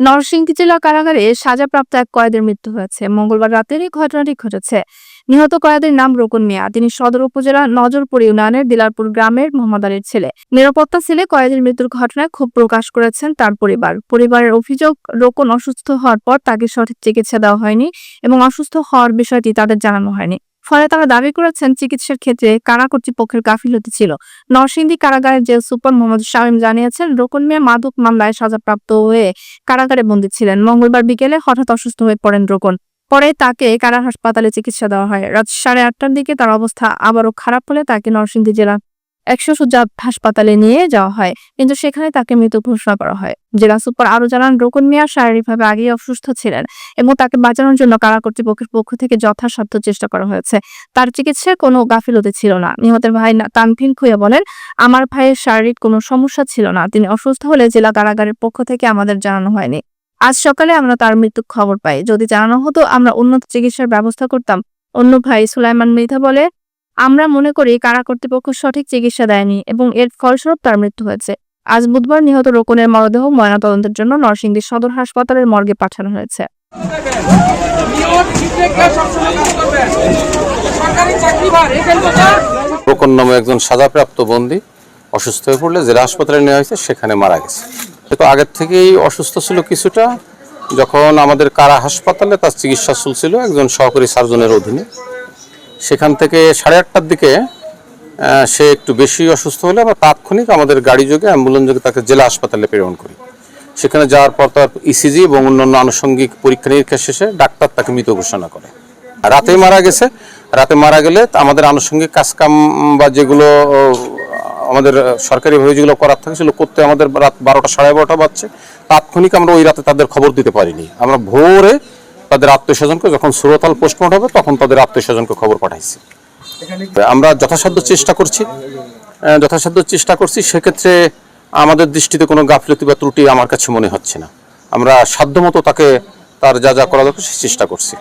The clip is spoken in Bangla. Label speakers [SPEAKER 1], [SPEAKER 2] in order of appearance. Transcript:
[SPEAKER 1] নরসিংদী জেলা কারাগারে সাজাপ্রাপ্ত এক কয়েদির মৃত্যু হয়েছে। মঙ্গলবার রাতের এই ঘটনাটি ঘটেছে। নিহত কয়েদির নাম রোকন মিয়া। তিনি সদর উপজেলা নজরপুর ইউনিয়নের দিলারপুর গ্রামের মোহাম্মদ আলীর ছেলে। নিরাপত্তা সেলে কয়েদির মৃত্যুর ঘটনায় ক্ষোভ প্রকাশ করেছেন তার পরিবারের অভিযোগ, রোকন অসুস্থ হওয়ার পর তাকে সঠিক চিকিৎসা দেওয়া হয়নি এবং অসুস্থ হওয়ার বিষয়টি তাদের জানানো হয়নি। ফলে তারা দাবি করেছেন চিকিৎসার ক্ষেত্রে কারা কর্তৃপক্ষের গাফিলতি ছিল। নরসিংদী কারাগারের জেল সুপার মোহাম্মদ শামীম জানিয়েছেন, রোকন মিয়া মাদক মামলায় সাজাপ্রাপ্ত হয়ে কারাগারে বন্দী ছিলেন। মঙ্গলবার বিকেলে হঠাৎ অসুস্থ হয়ে পড়েন রোকন। পরে তাকে কারা হাসপাতালে চিকিৎসা দেওয়া হয়। রাত 8:30টার দিকে তার অবস্থা আবারও খারাপ হলে তাকে নরসিংদী জেলা 100 শয্যা হাসপাতালে নিয়ে যাওয়া হয়, কিন্তু সেখানে তাকে মৃত ঘোষণা করা হয়। জেলা সুপার আরো জানান, রোকন মিয়া শারীরিকভাবে আগেই অসুস্থ ছিলেন এবং তাকে বাঁচানোর জন্য কারা কর্তৃপক্ষের পক্ষ থেকে যথাসাধ্য চেষ্টা করা হয়েছে। তার চিকিৎসায় কোনো গাফিলতি ছিল না। নিহতের ভাই তানভীর খুয়া বলেন, আমার ভাইয়ের শারীরিক কোনো সমস্যা ছিল না। তিনি অসুস্থ হলে জেলা কারাগারের পক্ষ থেকে আমাদের জানানো হয়নি। আজ সকালে আমরা তার মৃত্যুর খবর পাই। যদি জানানো হতো আমরা উন্নত চিকিৎসার ব্যবস্থা করতাম। অন্য ভাই সুলাইমান মৃধা বলে, আমরা মনে করি কারা কর্তৃপক্ষ সঠিক চিকিৎসা দেয়নি এবং এর ফলস্বরূপ তার মৃত্যু হয়েছে। আজ বুধবার নিহত রোকনের মরদেহ ময়নাতদন্তের জন্য নরসিংদী সদর হাসপাতালের মর্গে পাঠানো হয়েছে।
[SPEAKER 2] রোকন নামে একজন সাজাপ্রাপ্ত বন্দী অসুস্থ হয়ে পড়লে জেলা হাসপাতালে নেওয়া হয়েছে, সেখানে মারা গেছে। তো আগের থেকেই অসুস্থ ছিল কিছুটা। যখন আমাদের কারা হাসপাতালে তার চিকিৎসা চলছিল একজন সহকারী সার্জনের অধীনে, সেখান থেকে 8:30টার দিকে সে একটু বেশি অসুস্থ হলে আমরা তাৎক্ষণিক আমাদের গাড়ি যোগে অ্যাম্বুলেন্স যোগে তাকে জেলা হাসপাতালে প্রেরণ করি। সেখানে যাওয়ার পর তার ইসিজি এবং অন্যান্য আনুষঙ্গিক পরীক্ষা নিরীক্ষা শেষে ডাক্তার তাকে মৃত ঘোষণা করে। রাতে মারা গেছে। রাতে মারা গেলে আমাদের আনুষঙ্গিক কাজকাম বা যেগুলো আমাদের সরকারিভাবে যেগুলো করার থাকে সেগুলো করতে আমাদের রাত 12টা 12:30 বাজছে। তাৎক্ষণিক আমরা ওই রাতে তাদের খবর দিতে পারিনি। আমরা ভোরে তাদের আত্মীয়স্বজনকে, যখন সুরতাল পোস্টমর্টম হবে তখন তাদের আত্মীয়স্বজনকে খবর পাঠাইছি। আমরা যথাসাধ্য চেষ্টা করছি। সেক্ষেত্রে আমাদের দৃষ্টিতে কোনো গাফিলতি বা ত্রুটি আমার কাছে মনে হচ্ছে না। আমরা সাধ্যমতো তাকে তার যা যা করা দরকার সে চেষ্টা করছি।